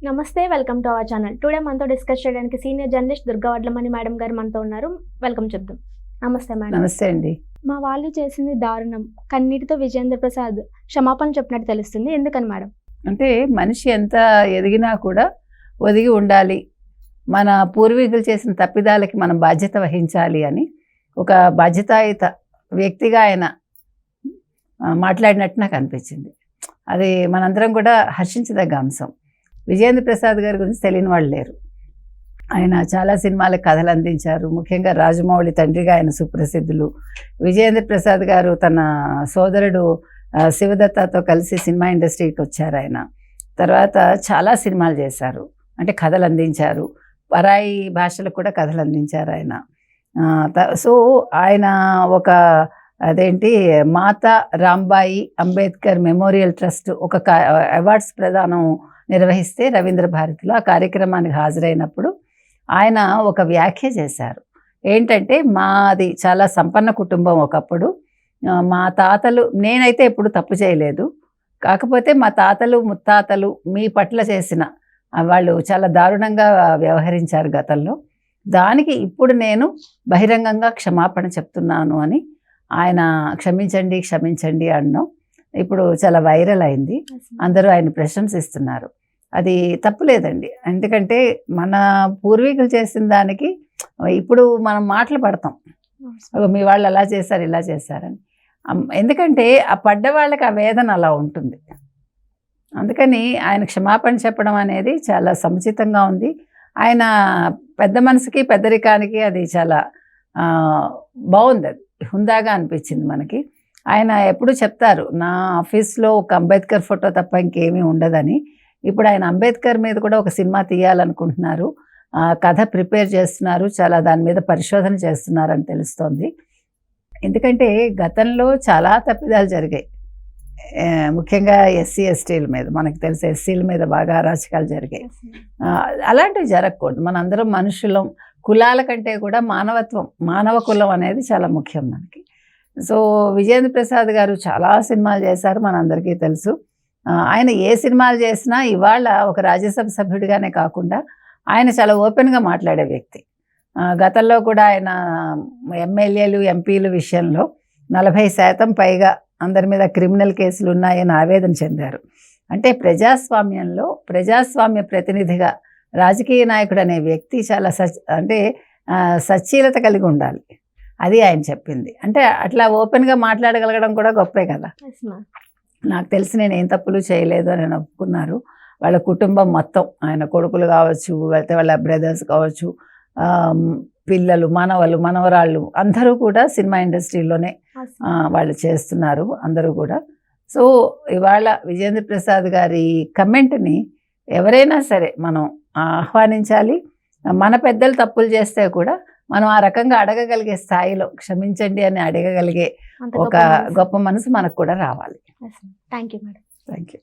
నమస్తే, welcome to our channel. Today మనతో discuss చేయడానికి senior journalist Durga Vadlamani madam గారు మనతో ఉన్నారు. వెల్కమ్ చెప్దాం. నమస్తే మేడం. నమస్తే అండి. మా వాళ్ళు చేసింది దారుణం, కన్నీటితో విజయేంద్ర ప్రసాద్ క్షమాపణ చెప్పినట్టు తెలుస్తుంది. ఎందుకని మేడం? అంటే మనిషి ఎంత ఎదిగినా కూడా ఒదిగి ఉండాలి, మన పూర్వీకులు చేసిన తప్పిదాలకి మనం బాధ్యత వహించాలి అని ఒక బాధ్యతాయుత వ్యక్తిగా ఆయన మాట్లాడినట్టు నాకు అనిపించింది. అది మనందరం కూడా హర్షించదగ్గ అంశం. విజయేంద్ర ప్రసాద్ గారి గురించి తెలియని వాళ్ళు లేరు. ఆయన చాలా సినిమాలకు కథలు అందించారు. ముఖ్యంగా రాజమౌళి తండ్రిగా ఆయన సుప్రసిద్ధులు. విజయేంద్ర ప్రసాద్ గారు తన సోదరుడు శివదత్తతో కలిసి సినిమా ఇండస్ట్రీకి వచ్చారు. ఆయన తర్వాత చాలా సినిమాలు చేశారు, అంటే కథలు అందించారు. పరాయి భాషలకు కూడా కథలు అందించారు ఆయన. సో ఆయన ఒక మాతా రాంబాయి అంబేద్కర్ మెమోరియల్ ట్రస్ట్ ఒక అవార్డ్స్ ప్రదానం నిర్వహిస్తే రవీంద్ర భారతిలో ఆ కార్యక్రమానికి హాజరైనప్పుడు ఆయన ఒక వ్యాఖ్య చేశారు. ఏంటంటే, మాది చాలా సంపన్న కుటుంబం ఒకప్పుడు. మా తాతలు, నేనైతే ఎప్పుడు తప్పు చేయలేదు, కాకపోతే మా తాతలు ముత్తాతలు మీ పట్ల చేసిన వాళ్ళు చాలా దారుణంగా వ్యవహరించారు గతంలో. దానికి ఇప్పుడు నేను బహిరంగంగా క్షమాపణ చెప్తున్నాను అని ఆయన క్షమించండి క్షమించండి అనడం ఇప్పుడు చాలా వైరల్ అయింది. అందరూ ఆయన ప్రశంసిస్తున్నారు. అది తప్పులేదండి, ఎందుకంటే మన పూర్వీకులు చేసిన దానికి ఇప్పుడు మనం మాటలు పడతాం, మీ వాళ్ళు అలా చేశారు ఇలా చేశారని. ఎందుకంటే ఆ పడ్డ వాళ్ళకి ఆ వేదన అలా ఉంటుంది. అందుకని ఆయన క్షమాపణ చెప్పడం అనేది చాలా సముచితంగా ఉంది. ఆయన పెద్ద మనసుకి పెద్దరికానికి అది చాలా బాగుంది, అది హుందాగా అనిపించింది మనకి. ఆయన ఎప్పుడు చెప్తారు, నా ఆఫీస్లో ఒక అంబేద్కర్ ఫోటో తప్ప ఇంకేమీ ఉండదని. ఇప్పుడు ఆయన అంబేద్కర్ మీద కూడా ఒక సినిమా తీయాలనుకుంటున్నారు, కథ ప్రిపేర్ చేస్తున్నారు, చాలా దాని మీద పరిశోధన చేస్తున్నారని తెలుస్తోంది. ఎందుకంటే గతంలో చాలా తప్పిదాలు జరిగాయి, ముఖ్యంగా ఎస్సీ ఎస్టీల మీద. మనకు తెలిసే ఎస్సీల మీద బాగా అరాచకాలు జరిగాయి. అలాంటివి జరగకూడదు. మనందరం మనుషులం. కులాల కంటే కూడా మానవత్వం, మానవ కులం అనేది చాలా ముఖ్యం మనకి. సో విజయేంద్ర ప్రసాద్ గారు చాలా సినిమాలు చేశారు, మనందరికీ తెలుసు. ఆయన ఏ సినిమాలు చేసినా ఇవాళ ఒక రాజ్యసభ సభ్యుడిగానే కాకుండా ఆయన చాలా ఓపెన్గా మాట్లాడే వ్యక్తి. గతంలో కూడా ఆయన ఎమ్మెల్యేలు ఎంపీలు విషయంలో 40% పైగా అందరి మీద క్రిమినల్ కేసులు ఉన్నాయని ఆవేదన చెందారు. అంటే ప్రజాస్వామ్యంలో ప్రజాస్వామ్య ప్రతినిధిగా రాజకీయ నాయకుడు అనే వ్యక్తి చాలా సచ్చీలత కలిగి ఉండాలి, అది ఆయన చెప్పింది. అంటే అట్లా ఓపెన్గా మాట్లాడగలగడం కూడా గొప్పే కదా. నాకు తెలిసి నేను ఏం తప్పులు చేయలేదు అని ఒప్పుకున్నారు. వాళ్ళ కుటుంబం మొత్తం, ఆయన కొడుకులు కావచ్చు, లేకపోతే వాళ్ళ బ్రదర్స్ కావచ్చు, పిల్లలు, మనవలు, మనవరాళ్ళు అందరూ కూడా సినిమా ఇండస్ట్రీలోనే వాళ్ళు చేస్తున్నారు అందరూ కూడా. సో ఇవాళ విజయేంద్ర ప్రసాద్ గారి కమెంట్ని ఎవరైనా సరే మనం ఆహ్వానించాలి. మన పెద్దలు తప్పులు చేస్తే కూడా మనం ఆ రకంగా అడగగలిగే స్థాయిలో క్షమించండి అని అడగగలిగే ఒక గొప్ప మనసు మనకు కూడా రావాలి. Thank you madam. Thank you.